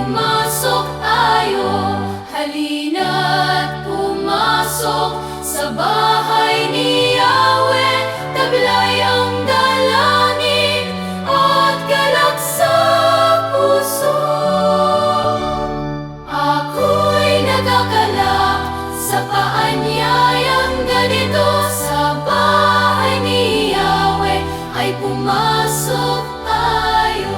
pumasok tayo, halina't pumasok sa bahay ni Yahweh. Taglay ang dalangin at galak sa puso. Ako'y nagagalak sa paanyayang ganito, sa bahay ni Yahweh ay pumasok tayo.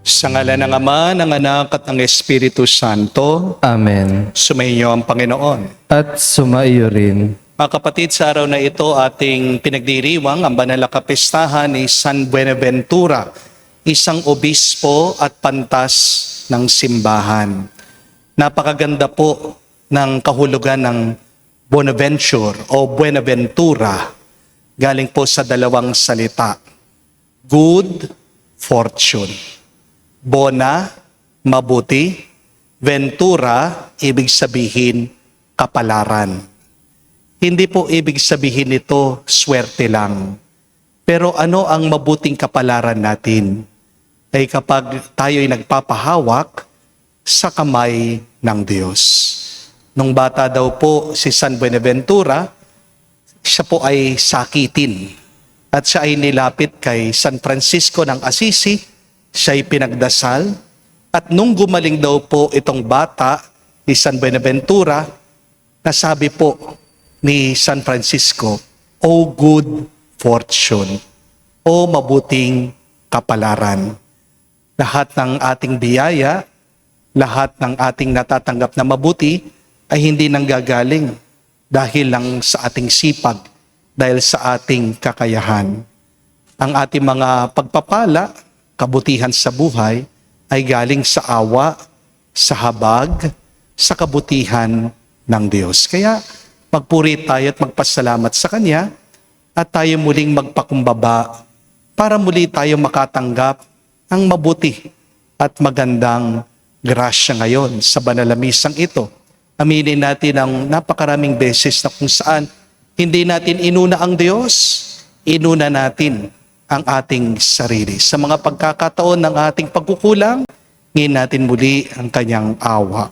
Sa ngalan ng Ama, ng Anak at ng Espiritu Santo. Amen. Sumainyo ang Panginoon. At sumaiyo rin. Mga kapatid, sa araw na ito ating pinagdiriwang ang banal na kapistahan ni San Buenaventura, isang obispo at pantas ng simbahan. Napakaganda po ng kahulugan ng Bonaventure o Buenaventura. Galing po sa dalawang salita. Good fortune. Bona, mabuti. Ventura, ibig sabihin kapalaran. Hindi po ibig sabihin nito swerte lang. Pero ano ang mabuting kapalaran natin? Ay kapag tayo'y nagpapahawak sa kamay ng Diyos. Nung bata daw po si San Buenaventura, siya po ay sakitin. At siya ay nilapit kay San Francisco ng Assisi, siya ay pinagdasal. At nung gumaling daw po itong bata, ni San Buenaventura, nasabi po ni San Francisco, O good fortune, o mabuting kapalaran. Lahat ng ating biyaya, lahat ng ating natatanggap na mabuti ay hindi nanggagaling dahil lang sa ating sipag, dahil sa ating kakayahan. Ang ating mga pagpapala, kabutihan sa buhay, ay galing sa awa, sa habag, sa kabutihan ng Diyos. Kaya magpuri tayo at magpasalamat sa Kanya at tayo muling magpakumbaba para muli tayo makatanggap ng mabuti at magandang grasya ngayon sa banal na misang ito. Aminin natin ang napakaraming beses na kung saan hindi natin inuna ang Diyos, inuna natin ang ating sarili. Sa mga pagkakataon ng ating pagkukulang, ngin natin muli ang Kanyang awa.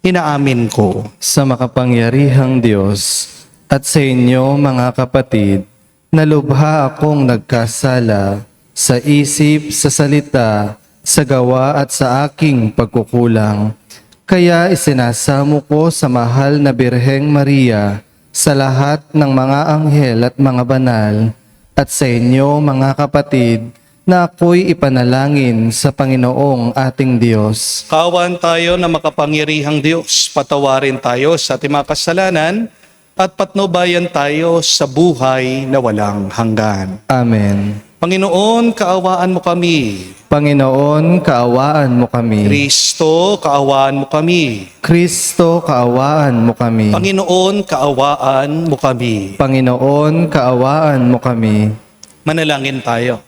Inaamin ko Sa makapangyarihang Diyos at sa inyo mga kapatid, na lubha akong nagkasala sa isip, sa salita, sa gawa at sa aking pagkukulang. Kaya isinasamo ko sa mahal na Birheng Maria, sa lahat ng mga anghel at mga banal, at sa inyo mga kapatid, na ako'y ipanalangin sa Panginoong ating Diyos. kaawaan tayo na makapangyarihang Diyos. Patawarin tayo sa ating mga kasalanan at patnubayan tayo sa buhay na walang hanggan. Amen. Panginoon, kaawaan mo kami. Panginoon, kaawaan mo kami. Kristo, kaawaan mo kami. Kristo, kaawaan mo kami. Panginoon, kaawaan mo kami. Panginoon, kaawaan mo kami. Manalangin tayo.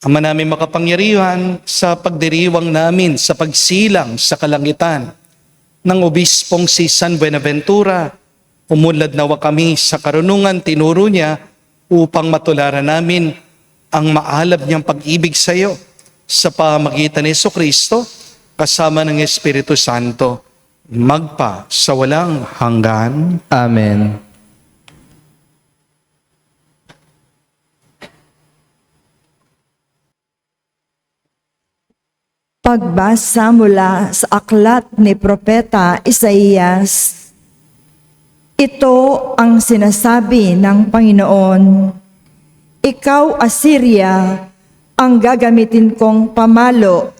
Ama namin makapangyarihan, sa pagdiriwang namin sa pagsilang sa kalangitan ng obispong si San Buenaventura, umulad nawa kami sa karunungan tinuro niya upang matularan namin ang maalab niyang pag-ibig sa iyo sa pamagitan ni Jesucristo kasama ng Espiritu Santo, magpa sa walang hanggan. Amen. Pagbasa mula sa aklat ni Propeta Isaías. Ito ang sinasabi ng Panginoon, Ikaw, Assyria, ang gagamitin kong pamalo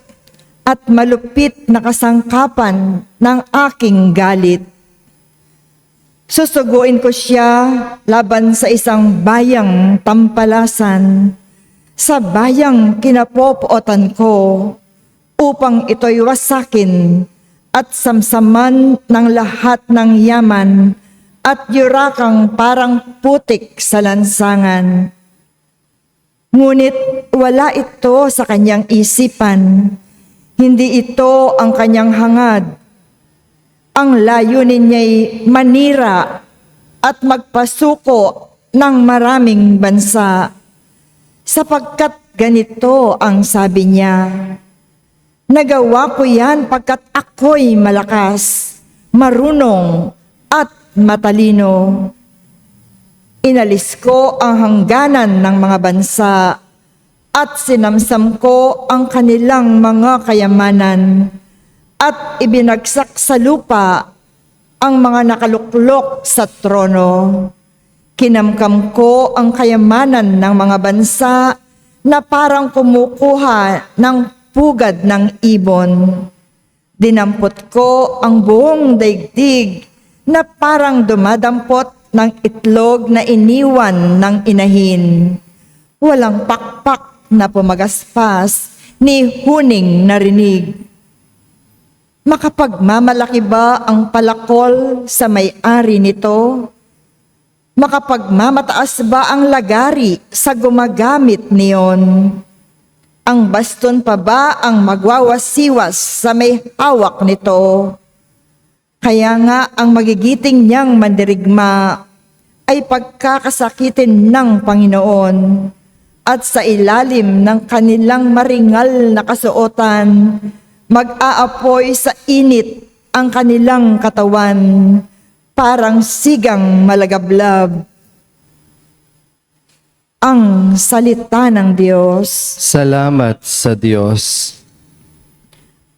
at malupit na kasangkapan ng aking galit. Susuguin ko siya laban sa isang bayang tampalasan, sa bayang kinapopootan ko, upang ito'y wasakin at samsaman ng lahat ng yaman at yurakang parang putik sa lansangan. Ngunit wala ito sa kanyang isipan, hindi ito ang kanyang hangad. Ang layunin niya'y manira at magpasuko ng maraming bansa, sapagkat ganito ang sabi niya, "Nagawa ko yan pagkat ako'y malakas, marunong at matalino. Inalis ko ang hangganan ng mga bansa at sinamsam ko ang kanilang mga kayamanan at ibinagsak sa lupa ang mga nakaluklok sa trono. Kinamkam ko ang kayamanan ng mga bansa na parang kumukuha ng pugad ng ibon. Dinampot ko ang buong daigdig na parang dumadampot ng itlog na iniwan ng inahin. Walang pakpak na pumagaspas ni huning narinig. Makapagmamalaki ba ang palakol sa may-ari nito? Makapagmamataas ba ang lagari sa gumagamit niyon? Ang baston pa ba ang magwawasiwas sa may hawak nito? Kaya nga ang magigiting niyang mandirigma ay pagkakasakitin ng Panginoon at sa ilalim ng kanilang maringal na kasuotan, mag-aapoy sa init ang kanilang katawan, parang sigang malagablab." Ang salita ng Diyos. Salamat sa Diyos.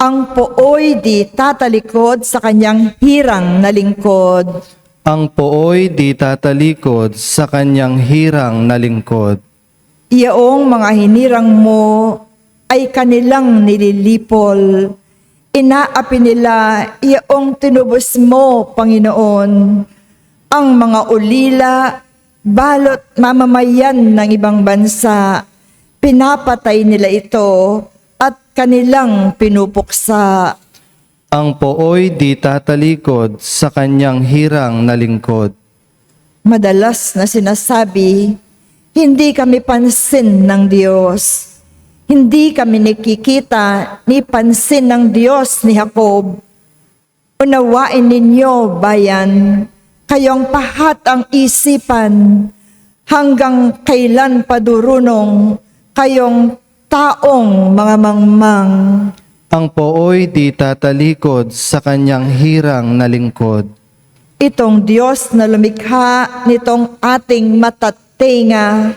Ang pooy di tatalikod sa kanyang hirang na lingkod. Ang pooy di tatalikod sa kanyang hirang na lingkod. Iyaong mga hinirang mo ay kanilang nililipol. Inaapi nila iyaong tinubos mo, Panginoon. Ang mga ulila, balot mamamayan ng ibang bansa, pinapatay nila ito at kanilang pinupuksa. Ang pooy di tatalikod sa kanyang hirang na lingkod. Madalas na sinasabi, hindi kami pansin ng Diyos. Hindi kami nakikita ni pansin ng Diyos ni Jacob. Unawain ninyo, bayan, kayong pahat ang isipan, hanggang kailan padurunong kayong taong mga mangmang. Ang pooy di tatalikod sa kanyang hirang na lingkod. Itong Diyos na lumikha nitong ating matatinga,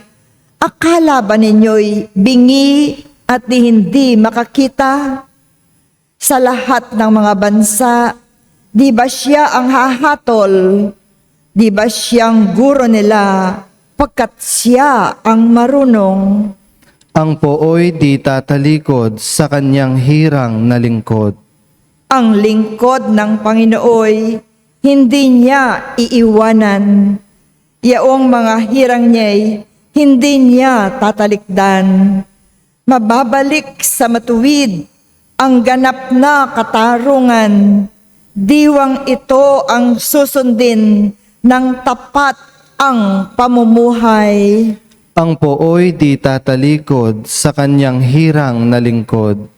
akala ba ninyo'y bingi at di hindi makakita? Sa lahat ng mga bansa, di ba siya ang hahatol? Di ba siyang guro nila pagkat siya ang marunong? Ang pooy di tatalikod sa kanyang hirang na lingkod. Ang lingkod ng Panginooy, hindi niya iiwanan. Yaong mga hirang niya'y hindi niya tatalikdan. Mababalik sa matuwid ang ganap na katarungan. Diwang ito ang susundin ng tapat ang pamumuhay. Ang pooy di tatalikod sa kanyang hirang na lingkod.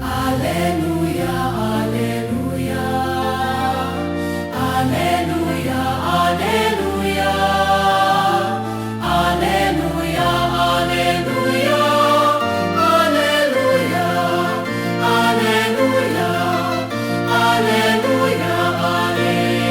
Alleluia, alleluia. Alleluia, alleluia. Alleluia, alleluia. Alleluia, alleluia. Alleluia, alleluia.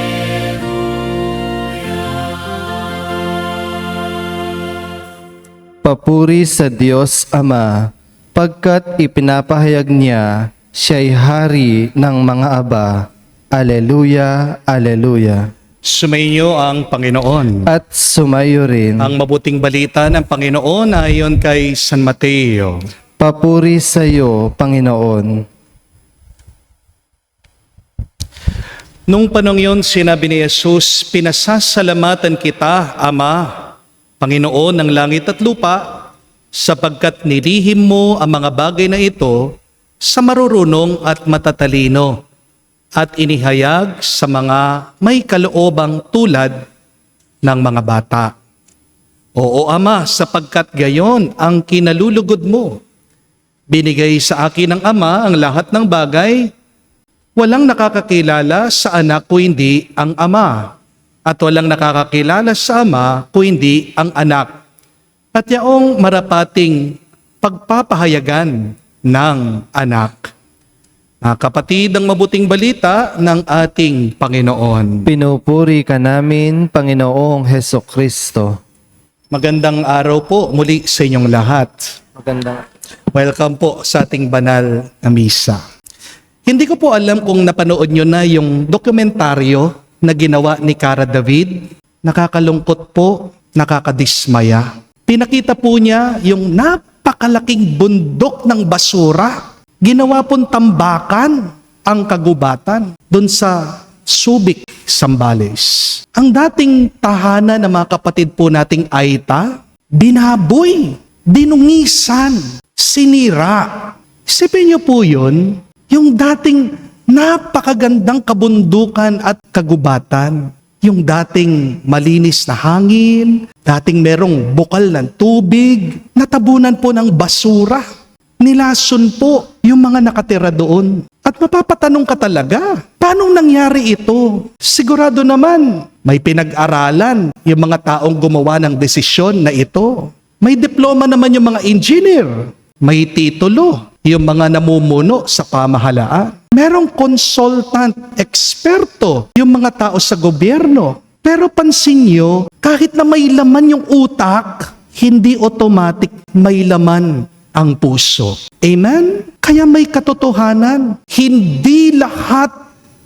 Papuri sa Diyos Ama, pagkat ipinapahayag niya siya'y hari ng mga aba. Alleluia, alleluia. Sumainyo ang Panginoon. At sumayo rin. Ang mabuting balita ng Panginoon ayon kay San Mateo. Papuri sa iyo, Panginoon. Nung panong yun, sinabi ni Jesus, "Pinasasalamatan kita, Ama, Panginoon ng langit at lupa, sapagkat nilihim mo ang mga bagay na ito sa marurunong at matatalino, at inihayag sa mga may kaloobang tulad ng mga bata. Oo, Ama, sapagkat gayon ang kinalulugod mo. Binigay sa akin ng Ama ang lahat ng bagay. Walang nakakakilala sa anak kung hindi ang Ama. At walang nakakakilala sa Ama kung hindi ang anak. At yaong marapating pagpapahayagan ng anak. Mga kapatid, ang mabuting balita ng ating Panginoon. Pinupuri ka namin, Panginoong Heso Kristo. Magandang araw po muli sa inyong lahat. Magandang Welcome po sa ating banal na misa. Hindi ko po alam kung napanood nyo na yung dokumentaryo na ginawa ni Cara David. Nakakalungkot po, nakakadismaya. Pinakita po niya yung napakalaking bundok ng basura. Ginawa pong tambakan ang kagubatan dun sa Subic, Zambales. Ang dating tahanan ng mga kapatid po nating Aita, binaboy, dinungisan, sinira. Isipin niyo po yun, yung dating napakagandang kabundukan at kagubatan, yung dating malinis na hangin, dating merong bukal ng tubig, natabunan po ng basura. Nilason po yung mga nakatira doon. At mapapatanong ka talaga, paano nangyari ito? Sigurado naman, may pinag-aralan yung mga taong gumawa ng desisyon na ito. May diploma naman yung mga engineer. May titulo yung mga namumuno sa pamahalaan. Merong consultant, eksperto yung mga tao sa gobyerno. Pero pansin nyo, kahit na may laman yung utak, hindi automatic may laman ang puso. Amen? Kaya may katotohanan. Hindi lahat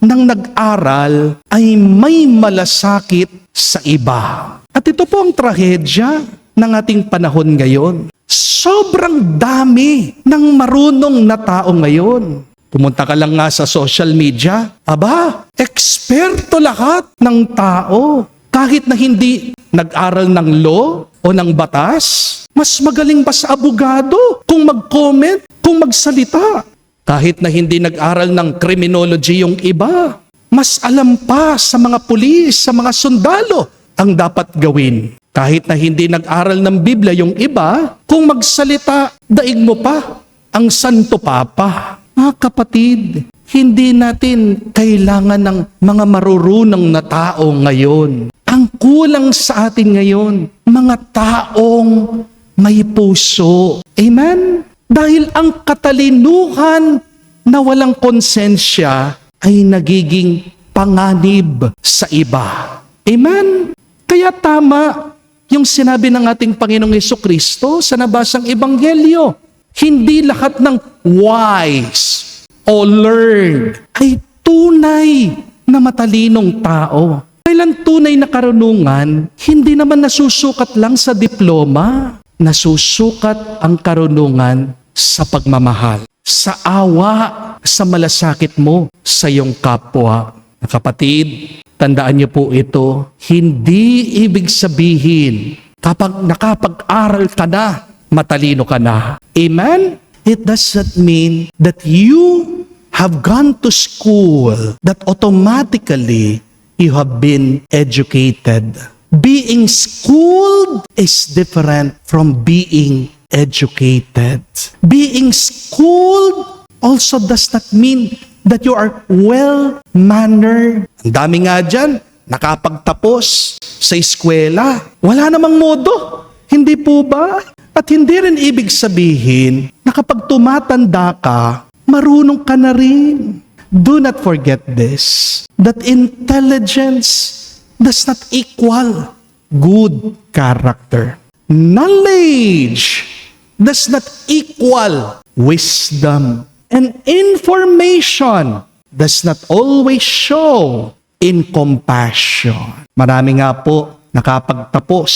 ng nag-aral ay may malasakit sa iba. At ito po ang trahedya ng ating panahon ngayon. Sobrang dami ng marunong na tao ngayon. Pumunta ka lang nga sa social media, aba, eksperto lahat ng tao. Kahit na hindi nag-aral ng law o ng batas, mas magaling pa sa abogado kung mag-comment, kung magsalita. Kahit na hindi nag-aral ng criminology yung iba, mas alam pa sa mga pulis, sa mga sundalo ang dapat gawin. Kahit na hindi nag-aral ng Biblia yung iba, kung magsalita, daig mo pa ang Santo Papa. Mga kapatid, hindi natin kailangan ng mga marurunong na tao ngayon. Ang kulang sa atin ngayon, mga taong may puso. Amen? Dahil ang katalinuhan na walang konsensya ay nagiging panganib sa iba. Amen? Kaya tama yung sinabi ng ating Panginoong Jesucristo sa nabasang Ebanghelyo. Hindi lahat ng wise o learned ay tunay na matalinong tao. Kailan tunay na karunungan, hindi naman nasusukat lang sa diploma. Nasusukat ang karunungan sa pagmamahal, sa awa, sa malasakit mo sa iyong kapwa. Kapatid, tandaan niyo po ito, hindi ibig sabihin kapag nakapag-aral ka na, matalino ka na. Amen? It does not mean that you have gone to school, that automatically you have been educated. Being schooled is different from being educated. Being schooled also does not mean that you are well-mannered. Ang dami nga dyan, nakapagtapos sa eskwela. Wala namang modo. Hindi po ba? At hindi rin ibig sabihin na kapag tumatanda ka, marunong ka na rin. Do not forget this, that intelligence does not equal good character. Knowledge does not equal wisdom. And information does not always show in compassion. Marami nga po nakapagtapos,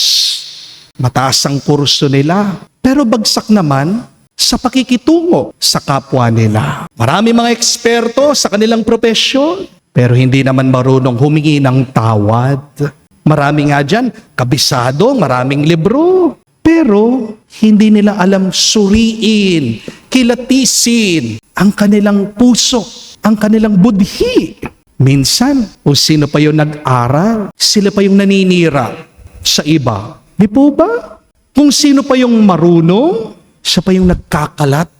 mataas ang kurso nila, pero bagsak naman sa pakikitungo sa kapwa nila. Marami mga eksperto sa kanilang propesyon, pero hindi naman marunong humingi ng tawad. Marami nga dyan, kabisado, maraming libro, pero hindi nila alam suriin, kilatisin ang kanilang puso, ang kanilang budhi. Minsan, o sino pa yung nag-aral, sila pa yung naninira sa iba. Di po ba? Kung sino pa yung marunong, siya pa yung nagkakalat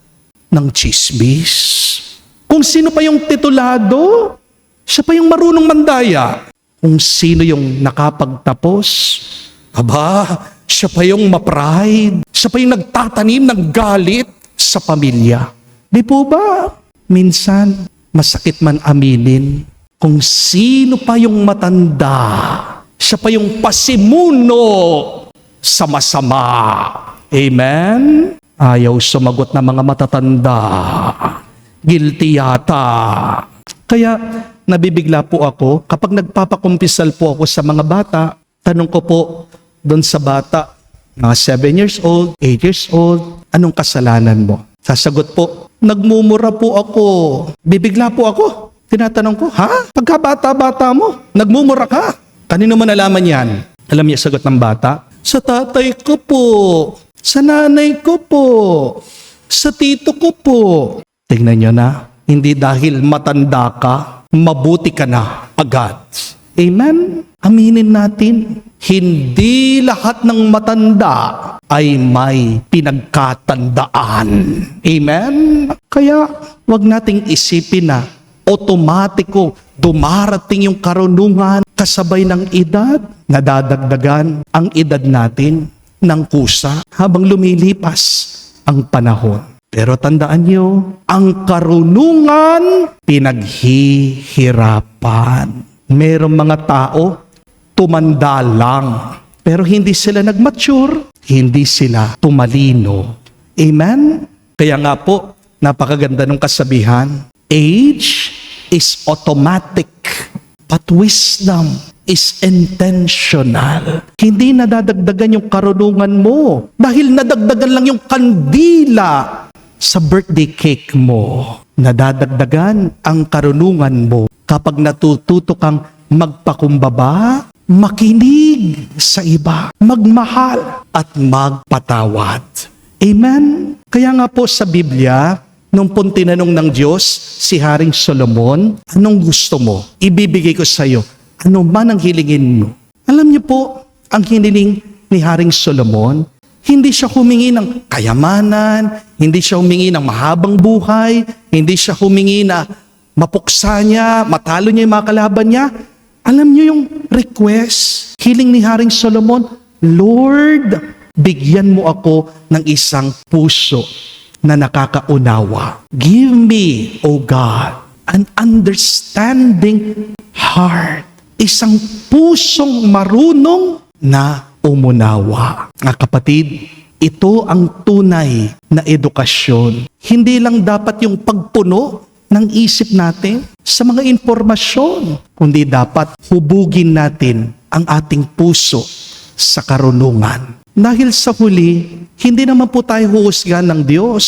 ng tsismis. Kung sino pa yung titulado, siya pa yung marunong mandaya. Kung sino yung nakapagtapos, siya pa yung ma-pride. Siya pa yung nagtatanim ng galit sa pamilya. Di po ba? Minsan, masakit man aminin, kung sino pa yung matanda, siya pa yung pasimuno sa masama. Amen? Ayaw sumagot ng mga matatanda. Guilty yata. Kaya nabibigla po ako kapag nagpapakumpisal po ako sa mga bata. Tanong ko po doon sa bata, mga 7 years old, 8 years old, anong kasalanan mo? Sasagot po, nagmumura po ako. Bibigla po ako. Tinatanong ko, pagkabata-bata mo, nagmumura ka. Kanino mo nalaman yan? Alam niya sagot ng bata? Sa tatay ko po, sa nanay ko po, sa tito ko po. Tingnan niyo na, hindi dahil matanda ka, mabuti ka na agad. Amen? Aminin natin, hindi lahat ng matanda ay may pinagkatandaan. Amen? Kaya wag nating isipin na otomatiko dumarating yung karunungan kasabay ng edad. Nadadagdagan ang edad natin ng kusa habang lumilipas ang panahon. Pero tandaan nyo, ang karunungan pinaghihirapan. Merong mga tao, tumanda lang. Pero hindi sila nag-mature, hindi sila tumalino. Amen? Kaya nga po, napakaganda ng kasabihan, age is automatic, but wisdom is intentional. Hindi nadadagdagan yung karunungan mo dahil nadagdagan lang yung kandila sa birthday cake mo. Nadadagdagan ang karunungan mo kapag natututo kang magpakumbaba, makinig sa iba, magmahal at magpatawad. Amen? Kaya nga po sa Biblia, nung pong tinanong ng Diyos si Haring Solomon, anong gusto mo? Ibibigay ko sa iyo. Ano man ang hilingin mo? Alam niyo po, ang hiniling ni Haring Solomon, hindi siya humingi ng kayamanan, hindi siya humingi ng mahabang buhay, hindi siya humingi na mapuksa niya, matalo niya yung mga kalaban niya. Alam niyo yung request, hiling ni Haring Solomon, Lord, bigyan mo ako ng isang puso na nakakaunawa. Give me, O God, an understanding heart. Isang pusong marunong na umunawa. Mga kapatid, ito ang tunay na edukasyon. Hindi lang dapat yung pagpuno ng isip natin sa mga impormasyon, kundi dapat hubugin natin ang ating puso sa karunungan. Dahil sa huli, hindi naman po tayo huhusgan ng Diyos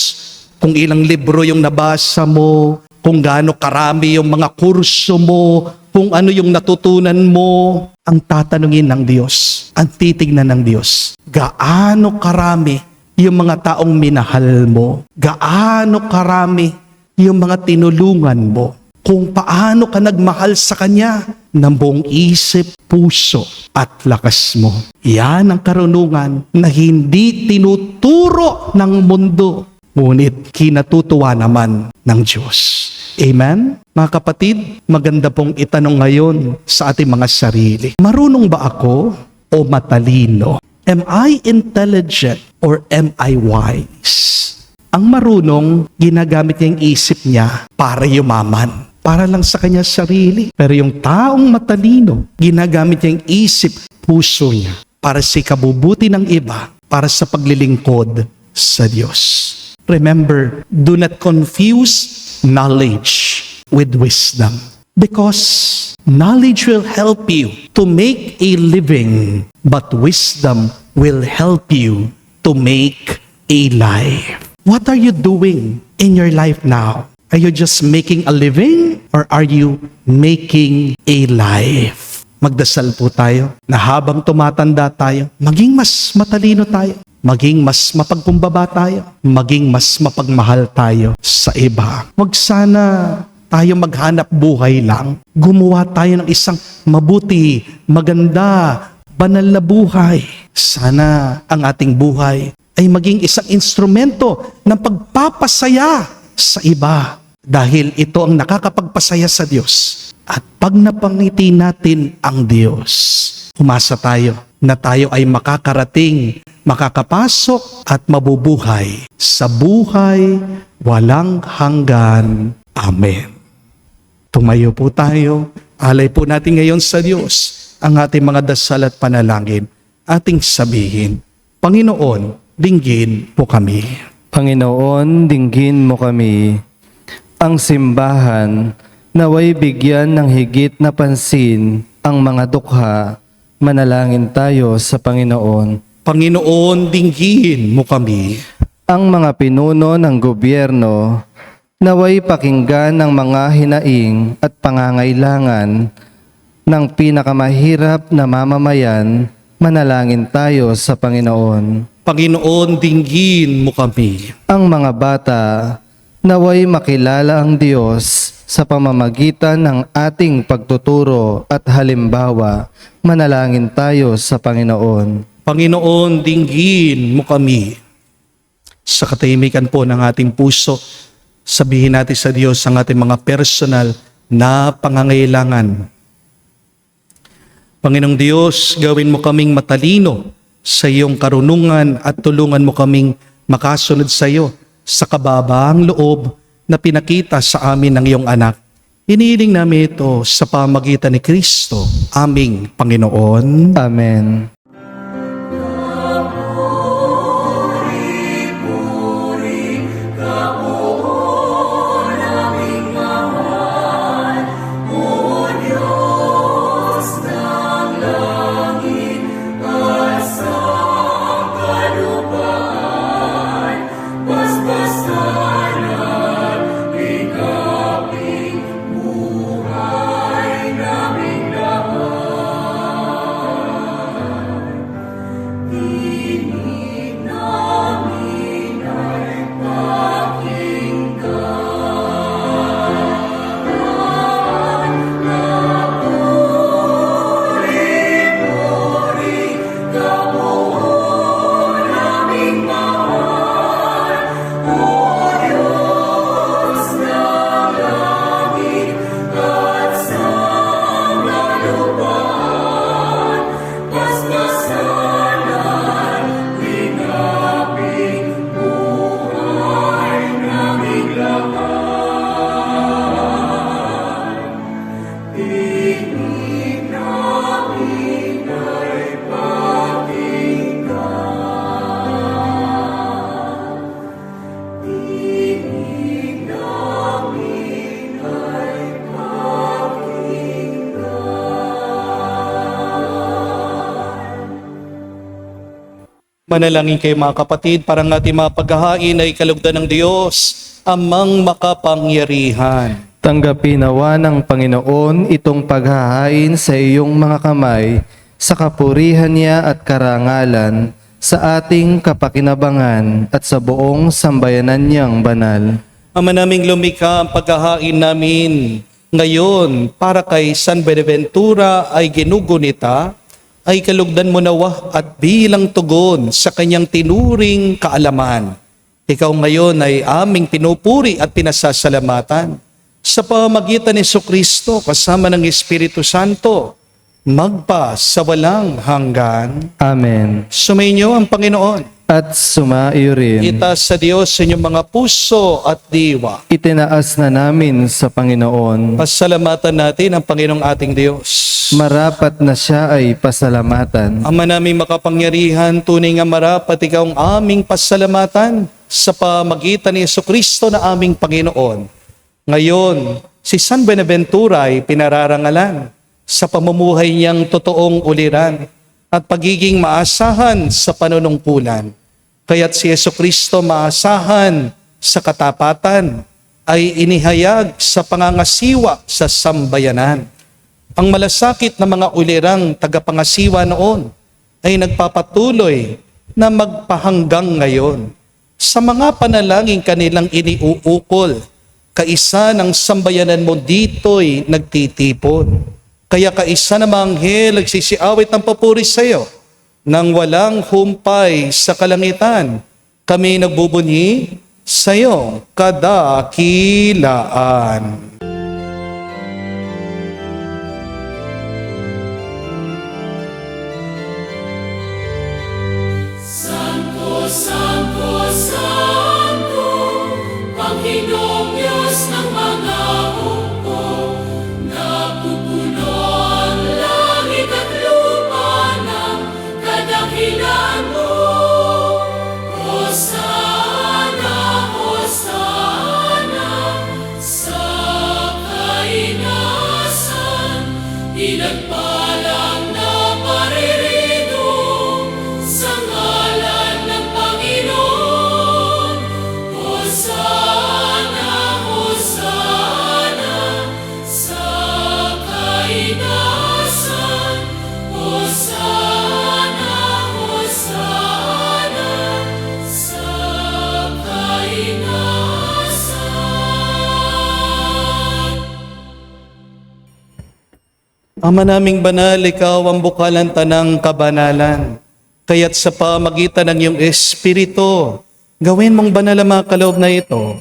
kung ilang libro yung nabasa mo, kung gaano karami yung mga kurso mo, kung ano yung natutunan mo. Ang tatanungin ng Diyos, ang titignan ng Diyos, gaano karami yung mga taong minahal mo, gaano karami yung mga tinulungan mo, kung paano ka nagmahal sa Kanya ng buong isip, puso at lakas mo. Yan ang karunungan na hindi tinuturo ng mundo, ngunit kinatutuwa naman ng Diyos. Amen? Mga kapatid, maganda pong itanong ngayon sa ating mga sarili. Marunong ba ako o matalino? Am I intelligent or am I wise? Ang marunong, ginagamit niya yung isip niya para yumaman, para lang sa kanya sarili. Pero yung taong matalino, ginagamit niya yung isip, puso niya, para sa ikabubuti ng iba, para sa paglilingkod sa Diyos. Remember, do not confuse knowledge with wisdom. Because knowledge will help you to make a living, but wisdom will help you to make a life. What are you doing in your life now? Are you just making a living or are you making a life? Magdasal po tayo na habang tumatanda tayo, maging mas matalino tayo, maging mas mapagkumbaba tayo, maging mas mapagmahal tayo sa iba. Huwag sana tayo maghanap buhay lang. Gumawa tayo ng isang mabuti, maganda, banal na buhay. Sana ang ating buhay ay maging isang instrumento ng pagpapasaya sa iba dahil ito ang nakakapagpasaya sa Diyos. At pag napangiti natin ang Diyos, umasa tayo na tayo ay makakarating, makakapasok at mabubuhay sa buhay walang hanggan. Amen. Tumayo po tayo, alay po natin ngayon sa Diyos ang ating mga dasal at panalangin. Ating sabihin, Panginoon, dinggin mo kami. Panginoon, dinggin mo kami. Ang simbahan, naway bigyan ng higit na pansin ang mga dukha. Manalangin tayo sa Panginoon. Panginoon, dinggin mo kami. Ang mga pinuno ng gobyerno, naway pakinggan ang mga hinaing at pangangailangan ng pinakamahirap na mamamayan. Manalangin tayo sa Panginoon. Panginoon, dinggin mo kami. Ang mga bata, naway makilala ang Diyos sa pamamagitan ng ating pagtuturo at halimbawa. Manalangin tayo sa Panginoon. Panginoon, dinggin mo kami. Sa katahimikan po ng ating puso, sabihin natin sa Diyos ang ating mga personal na pangangailangan. Panginoong Diyos, gawin mo kaming matalino sa iyong karunungan at tulungan mo kaming makasunod sa iyo sa kababaang loob na pinakita sa amin ng iyong anak. Hinihiling namin ito sa pamagitan ni Kristo, aming Panginoon. Amen. Manalangin kayo mga kapatid, para ang ating mga paghahain ay kalugdan ng Diyos, amang makapangyarihan. Tanggapin nawa ng Panginoon itong paghahain sa iyong mga kamay sa kapurihan niya at karangalan sa ating kapakinabangan at sa buong sambayanan niyang banal. Ama naming lumikha, ang paghahain namin ngayon para kay San Buenaventura ay ginugunita, ay kalugdan mo nawa at bilang tugon sa kanyang tinuring kaalaman. Ikaw ngayon ay aming pinupuri at pinasasalamatan sa pamamagitan ni Jesucristo kasama ng Espiritu Santo, magpa sa walang hanggan. Amen. Sumainyo ang Panginoon. At sumaiyo rin. Itaas sa Diyos sa inyong mga puso at diwa. Itinaas na namin sa Panginoon. Pasalamatan natin ang Panginoong ating Diyos. Marapat na siya ay pasalamatan. Ama naming makapangyarihan, tunay nga marapat ikaw ang aming pasalamatan sa pamagitan ni Jesucristo na aming Panginoon. Ngayon, si San Buenaventura ay pinararangalan sa pamumuhay niyang totoong uliran at pagiging maasahan sa panunungkulan. Kaya't si Jesucristo maasahan sa katapatan ay inihayag sa pangangasiwa sa sambayanan. Ang malasakit na mga ulirang tagapangasiwa noon ay nagpapatuloy na magpahanggang ngayon. Sa mga panalangin kanilang iniuukol, kaisa ng sambayanan mo dito'y nagtitipon. Kaya kaisa na mga anghel nagsisiawit ng papuri sa iyo. Nang walang humpay sa kalangitan, kami nagbubunyi sa iyong kadakilaan. Santo, Santo, Santo, Panginoong Diyos ng mga hukbo, napupuno ang langit at lupa ng kadakilaan mo. Hosana, Hosana, sa kainasan, pinagpalang na paririto sa ngalan ng Panginoon. Hosana, Hosana, sa kainasan. Hosana, Hosana, sa kainasan. Ama naming banal, ikaw ang bukalan tanang kabanalan. Kaya't sa pamagitan ng iyong Espiritu, gawin mong banal ang mga kaloob na ito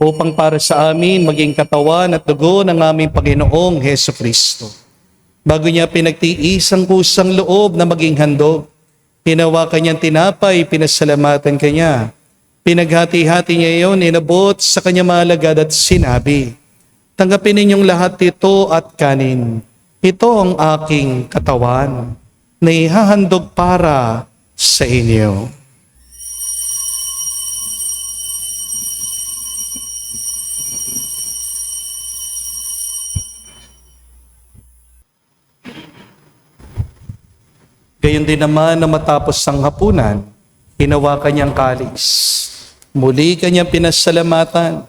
upang para sa amin maging katawan at dugo ng aming Panginoong Heso Kristo. Bago niya pinagtiis ang kusang loob na maging handog, hinawakan niyang tinapay, pinasalamatan kanya. Pinaghati-hati niya iyon, inabot sa kanya malagad at sinabi, "Tanggapin ninyong lahat ito at kanin. Ito ang aking katawan na ihahandog para sa inyo." Gayon din naman na matapos ang hapunan, hinawakan niyang kalis. Muli kanyang pinasalamatan.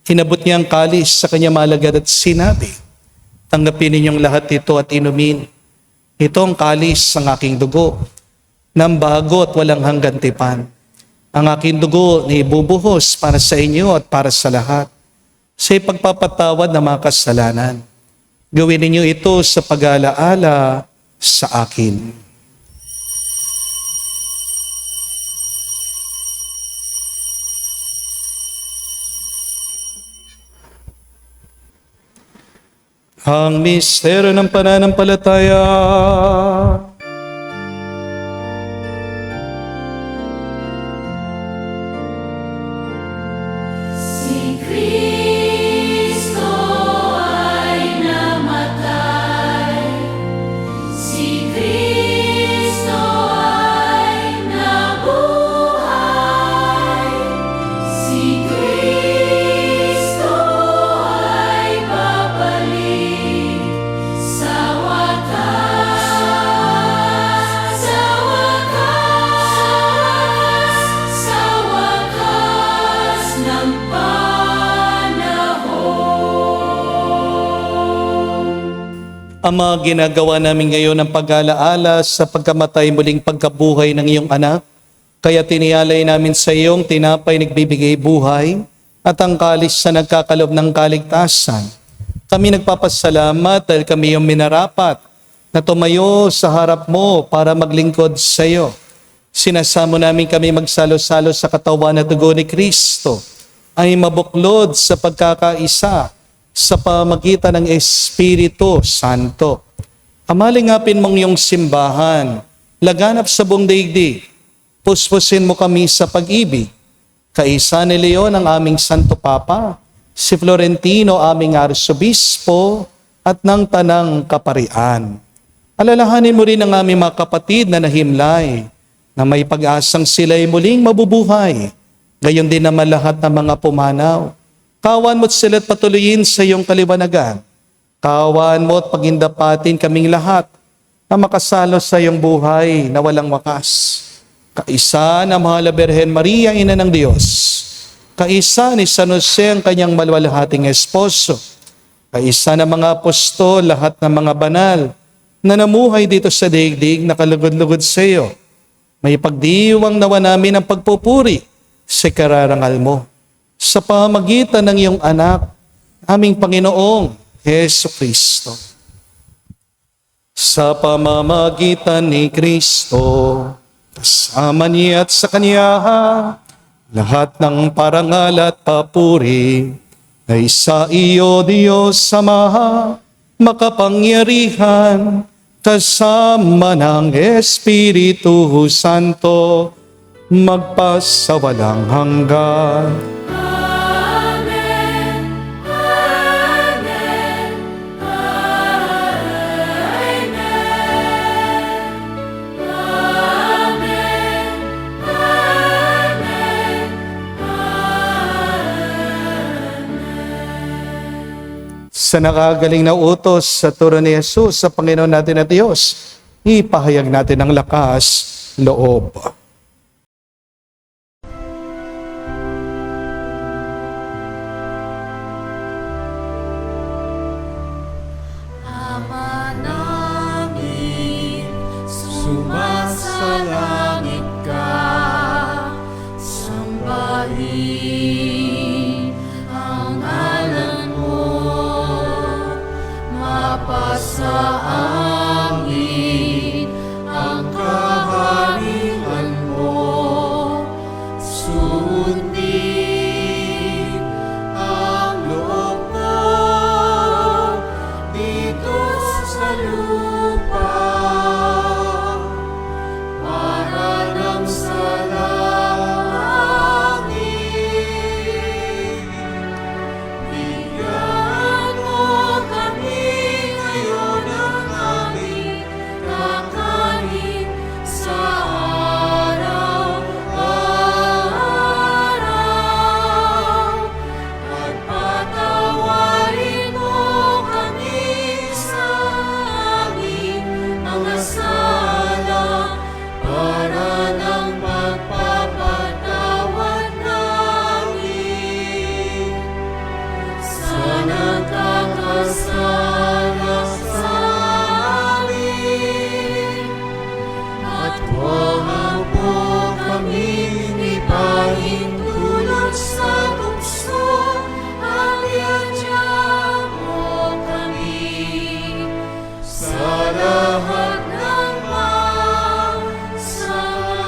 Hinabot niya ang kalis sa kanya malagad at sinabi, "Tanggapin ninyong lahat ito at inumin. Ito ang kalis ng aking dugo, ng bago at walang hanggan tipan. Ang aking dugo na ibubuhos para sa inyo at para sa lahat, sa ipagpapatawad ng mga kasalanan. Gawin ninyo ito sa pag-alaala sa akin." Ang misteryo ng pananampalataya. Si Kristo ay namatay, si Kristo ay nabuhay, si Kristo ay babalik sa wakas, sa wakas, sa wakas ng panahon. Ama, ginagawa namin ngayon ang pag-alaala sa pagkamatay muling pagkabuhay ng iyong anak. Kaya tinialay namin sa iyong tinapay nagbibigay buhay at ang kalis na nagkakalob ng kaligtasan. Kami nagpapasalamat dahil kami yung minarapat na tumayo sa harap mo para maglingkod sa iyo. Sinasamo namin kami magsalo-salo sa katawan at dugo ni Kristo ay mabuklod sa pagkakaisa sa pamagitan ng Espiritu Santo. Amalingapin mong iyong simbahan, laganap sa buong daigdig. Puspusin mo kami sa pag-ibig. Kaisa ni Leon ang aming Santo Papa, si Florentino aming Arsobispo at ng Tanang Kaparian. Alalahanin mo rin ang aming mga kapatid na nahimlay, na may pag-asang sila'y muling mabubuhay. Gayon din naman lahat ng mga pumanaw. Kawan mo't sila't patuloyin sa iyong kaliwanagan. Kawan mo't pagindapatin kaming lahat na makasalo sa iyong buhay na walang wakas. Kaisa na Mahal na Birhen Maria, Ina ng Diyos. Kaisa ni San Jose, ang kanyang maluwalhating esposo. Kaisa na mga apostol, lahat ng mga banal na namuhay dito sa daigdig na kalugod-lugod sa iyo. May pagdiwang nawa namin ang pagpupuri sa kararangal mo. Sa pamagitan ng iyong anak, aming Panginoong Heso Kristo. Sa pamamagitan ni Kristo, kasama niya at sa Kanya, Lahat ng parangal at papuri ay sa iyo, Diyos Ama, makapangyarihan, kasama ng Espiritu Santo, magpasawalang hanggan. Amen. Amen. Amen. Amen. Sa nakagaling na utos sa turo ni Jesus sa Panginoon natin na Diyos, ipahayag natin ang lakas loob. Ama namin, sumasalangit ka, sambahin ang ngalan mo, mapasa amin ang kaharian mo, sundin ang loob mo dito sa lupa para nang sa langit. Bigyan mo kami ngayon ng aming kakanin sa araw-araw. At patawarin mo kami sa aming mga sala para nang magpapatawad namin sa nagkakasala sa amin. At huwag mo kaming ipahintulot sa tukso, at iadya mo kami sa lahat ng masama.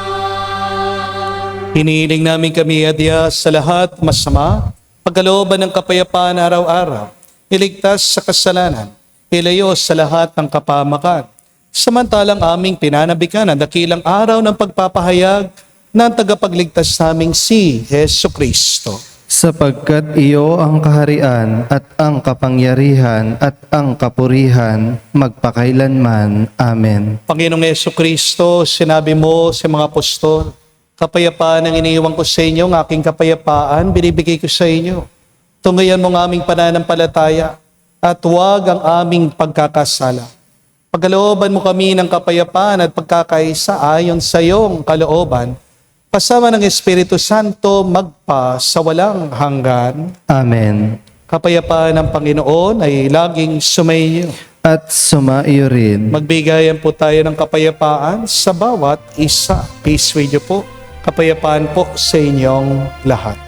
Hinihiling namin kami adya sa lahat masama, pagkalooban ng kapayapaan araw-araw, iligtas sa kasalanan, ilayo sa lahat ng kapamakan. Samantalang aming pinanabikan ang dakilang araw ng pagpapahayag ng tagapagligtas naming si Hesu Kristo. Sapagkat iyo ang kaharian at ang kapangyarihan at ang kapurihan magpakailanman. Amen. Panginoong Hesu Kristo, sinabi mo sa mga apostol, kapayapaan ang iniiwan ko sa inyo, ang aking kapayapaan binibigay ko sa inyo. Tungayan mo ang aming pananampalataya at huwag ang aming pagkakasala. Pagkalooban mo kami ng kapayapaan at pagkakaisa ayon sa iyong kalooban, kasama ng Espiritu Santo magpa sa walang hanggan. Amen. Kapayapaan ng Panginoon ay laging sumainyo. At sumaiyo rin. Magbigayan po tayo ng kapayapaan sa bawat isa. Peace with you po. Kapayapaan po sa inyong lahat.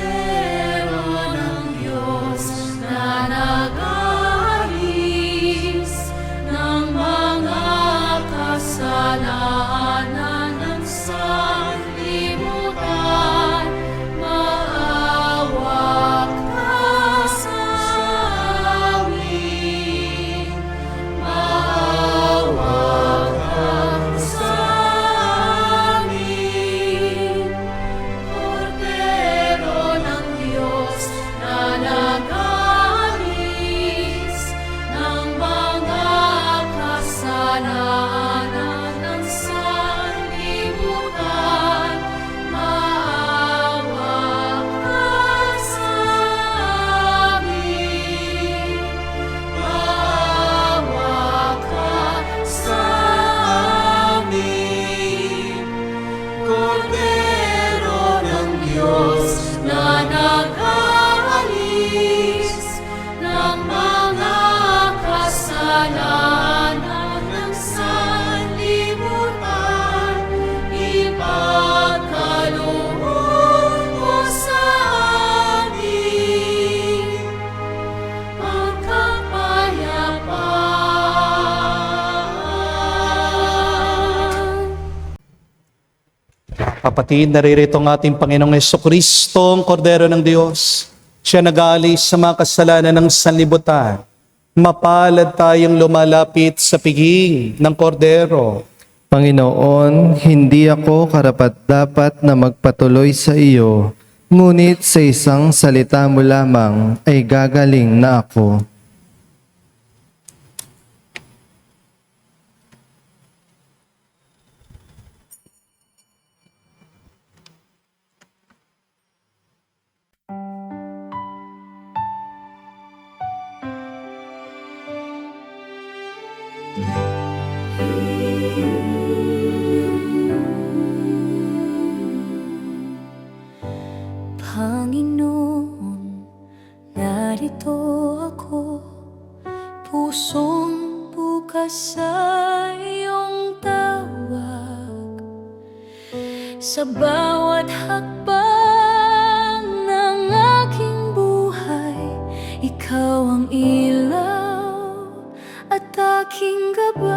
Kordero ng Diyos na nag-aalis ng mga kasalanan ng sanlibutan, maawa ka sa amin. Maawa ka sa amin. Kordero ng Diyos na nag-aalis ng mga kasalanan ng sanlibutan, maawa ka sa amin. Maawa ka sa amin. Kordero ng Diyos na nag-aalis ng mga kasalanan ng sanlibutan, ipagkaloob mo sa amin ang kapayapaan. Kapatid, naririto ang ating Panginoong Jesucristo, ang Kordero ng Diyos. Siya nag-aalis sa mga kasalanan ng sanlibutan. Mapalad tayong lumalapit sa piging ng Kordero. Panginoon, hindi ako karapat-dapat na magpatuloy sa iyo, ngunit sa isang salita mo lamang ay gagaling na ako. Panginoon, narito ako, pusong bukas sa iyong tawag. Sa bawat hakbang ng aking buhay, ikaw ang ilaw at aking gabay.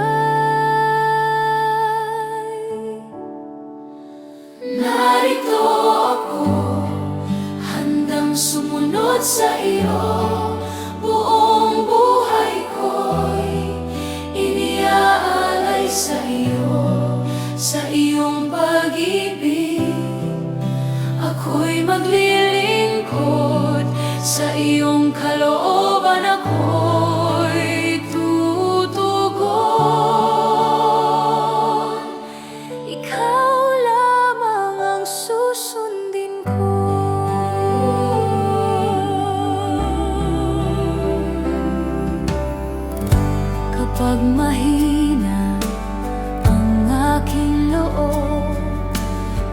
Narito ako, handang sumunod sa iyo. Buong buhay ko'y iniaalay sa iyo. Sa iyong pag-ibig, ako'y maglilingkod. Sa iyong kalooban ako'y tutugon. Ikaw lamang ang susundin ko. Kapag mahina ang aking loob,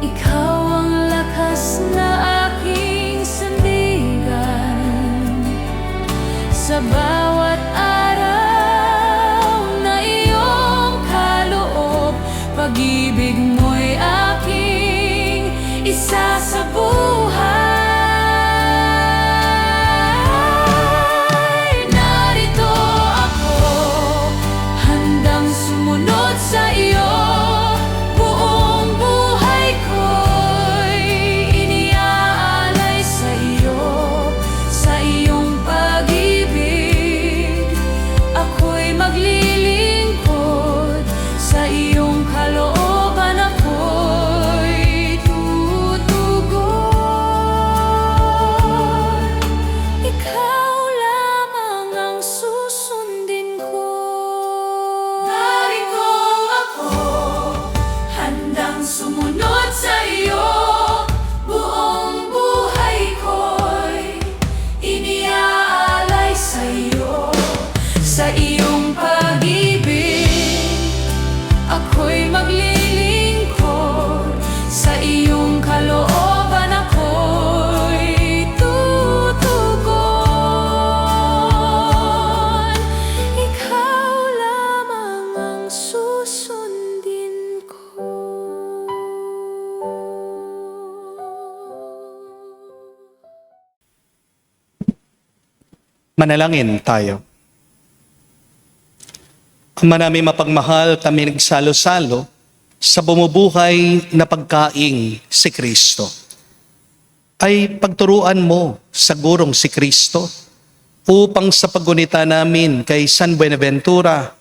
ikaw ang lakas na aking sandigan. Sa bawat araw na iyong kaloob, pag-ibig mo'y aking isa sa buhay. Narito ako, handang sumunod sa iyo. Buong buhay ko'y iniaalay sa iyo. Sa iyong pag-ibig, ako'y maglilingkod. Sa iyong kalooban ako'y tutugon. Ikaw lamang ang susundin ko. Narito ako, handang sumunod sa iyo. Buong buhay ko'y iniaalay sa iyo. Sa iyong pag-ibig, ako'y maglilingkod. Sa iyong kalooban ako'y tutugon. Ikaw lamang ang susundin ko. Manalangin tayo. Ama namin mapagmahal, kami nagsalo-salo sa bumubuhay na pagkaing si Kristo. Ay pagturuan mo sa gurong si Kristo upang sa paggunita namin kay San Buenaventura,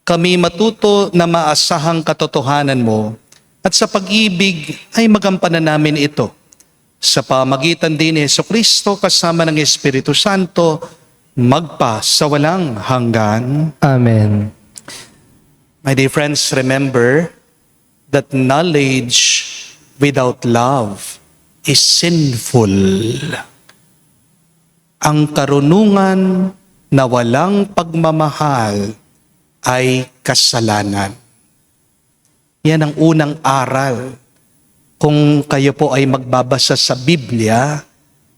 kami matuto na maasahang katotohanan mo at sa pag-ibig ay magampanan namin ito. Sa pamagitan din ni Jesucristo kasama ng Espiritu Santo, magpa sa walang hanggan. Amen. My dear friends, remember that knowledge without love is sinful. Ang karunungan na walang pagmamahal ay kasalanan. Yan ang unang aral. Kung kayo po ay magbabasa sa Biblia,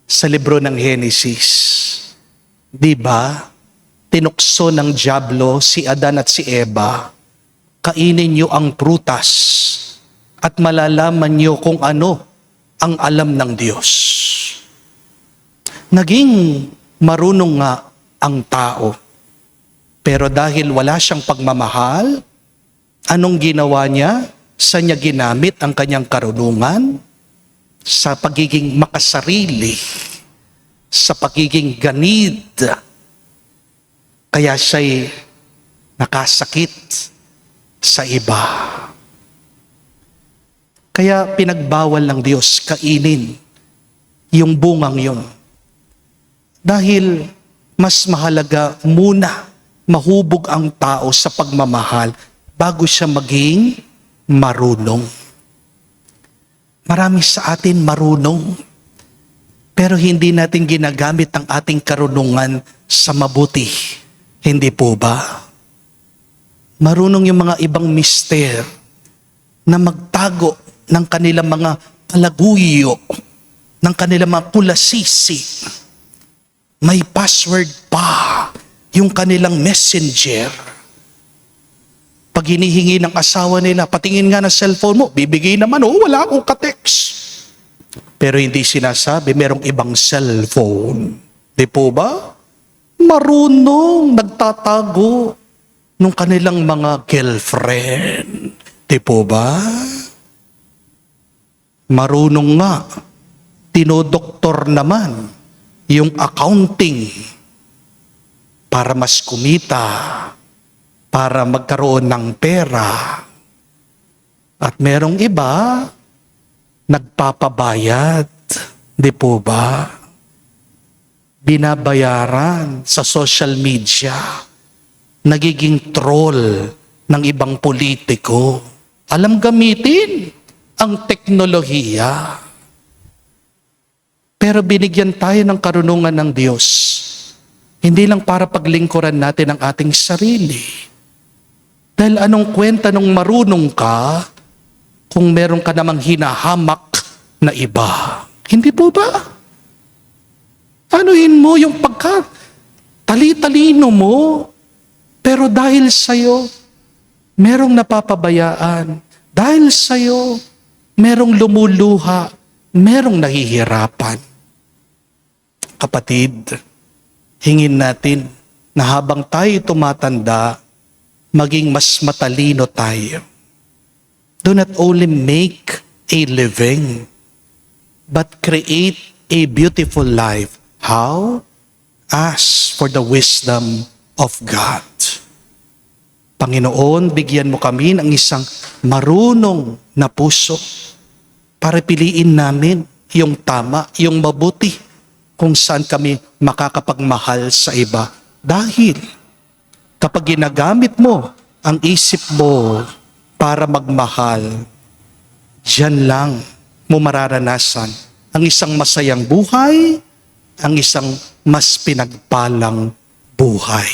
sa libro ng Genesis, di ba? Tinukso ng dyablo si Adan at si Eva. Kainin niyo ang prutas at malalaman niyo kung ano ang alam ng Diyos. Naging marunong nga ang tao. Pero dahil wala siyang pagmamahal, anong ginawa niya? Saan niya ginamit ang kanyang karunungan? Sa pagiging makasarili, sa pagiging ganid. Kaya siya'y nakasakit sa iba. Kaya pinagbawal ng Diyos kainin yung bungang yun. Dahil mas mahalaga muna mahubog ang tao sa pagmamahal bago siya maging marunong. Marami sa atin marunong, pero hindi natin ginagamit ang ating karunungan sa mabuti. Hindi po ba? Marunong yung mga ibang mister na magtago ng kanilang mga kalaguyo, ng kanilang mga kulasisi. May password pa yung kanilang messenger. Pag hinihingi ng asawa nila, patingin nga ng cellphone mo, bibigay naman, wala akong ka-text. Pero hindi sinasabi, merong ibang cellphone. Di po ba? Marunong, nagtatago nung kanilang mga girlfriend. Di po ba? Marunong nga, tinodoktor naman yung accounting para mas kumita, para magkaroon ng pera. At merong iba, nagpapabayad. Di po ba? Binabayaran sa social media. Nagiging troll ng ibang politiko. Alam gamitin ang teknolohiya. Pero binigyan tayo ng karunungan ng Diyos. Hindi lang para paglingkuran natin ang ating sarili. Dahil anong kwenta nung marunong ka kung meron ka namang hinahamak na iba? Hindi po ba? Anuhin mo yung tali-talino mo, pero dahil sa'yo, merong napapabayaan. Dahil sa'yo, merong lumuluha, merong nahihirapan. Kapatid, hingin natin na habang tayo tumatanda, maging mas matalino tayo. Do not only make a living, but create a beautiful life. How? Ask for the wisdom of God. Panginoon, bigyan mo kami ng isang marunong na puso para piliin namin yung tama, yung mabuti, kung saan kami makakapagmahal sa iba. Dahil kapag ginagamit mo ang isip mo para magmahal, diyan lang mo mararanasan ang isang masayang buhay, ang isang mas pinagpalang buhay.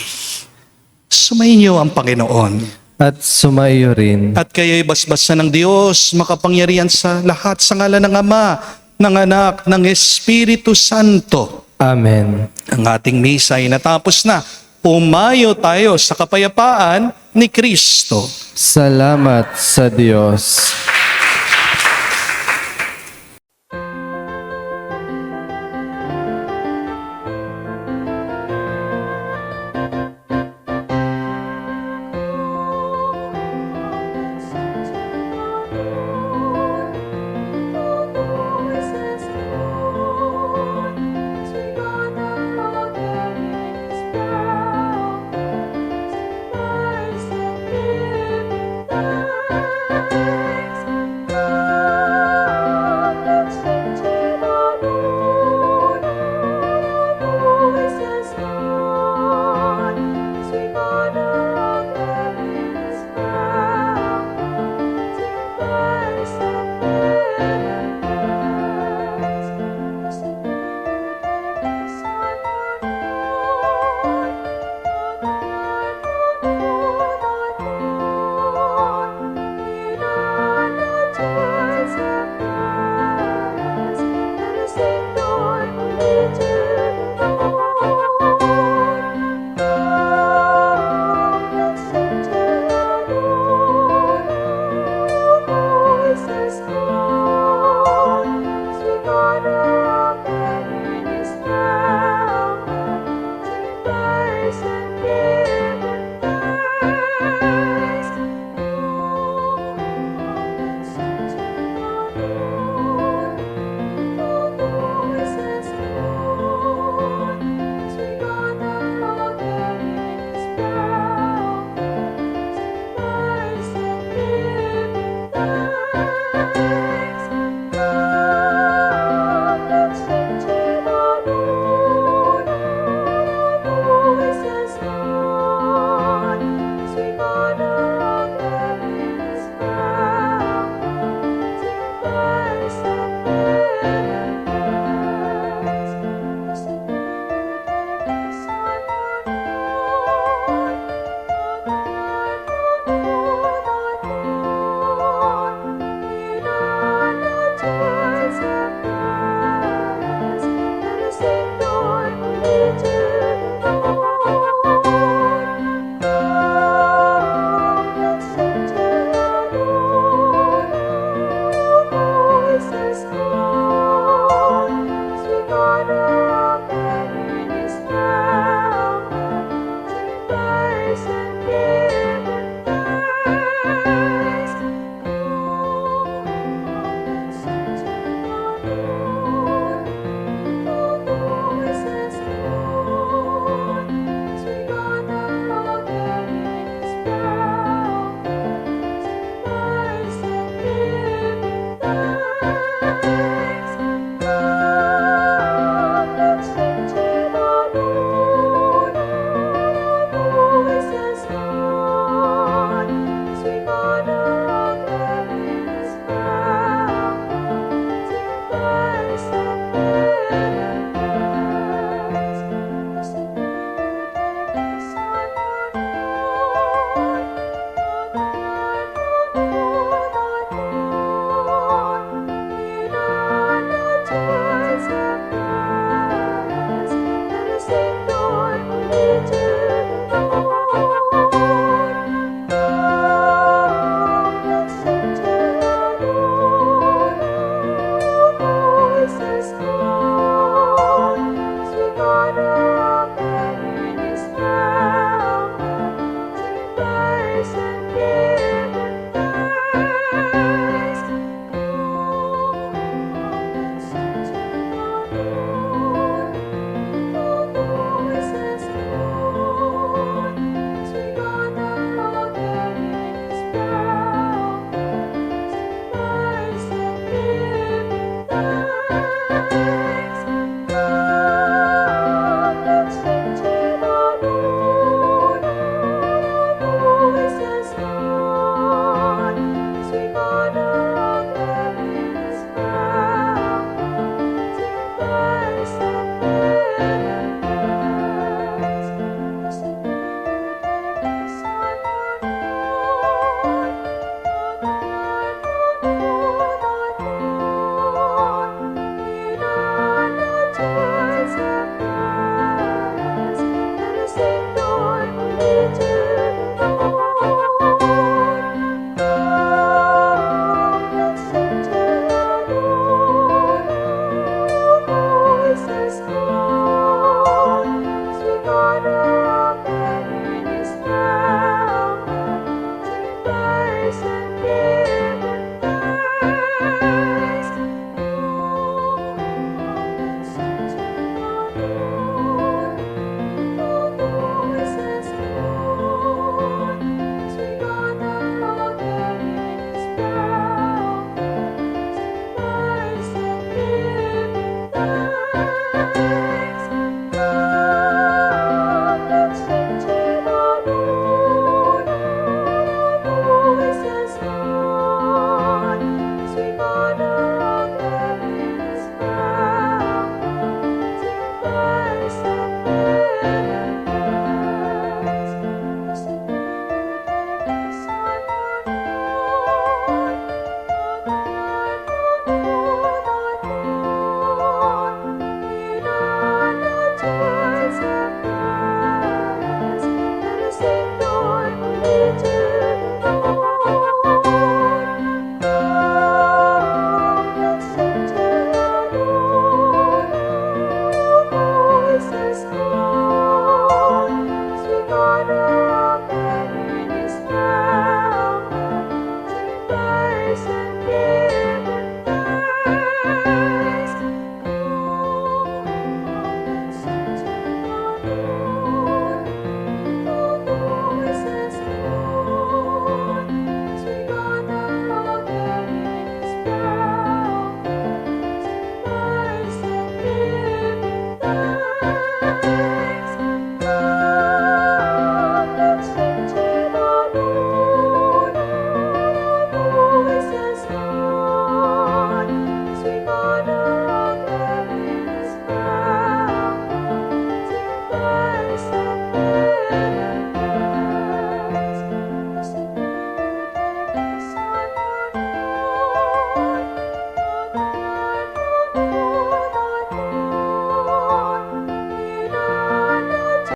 Sumainyo ang Panginoon. At sumaiyo rin. At kayo'y basbasan ng Diyos, makapangyarihan sa lahat, sa ngalan ng Ama, ng Anak, ng Espiritu Santo. Amen. Ang ating misa ay natapos na. Pumayo tayo sa kapayapaan ni Kristo. Salamat sa Diyos.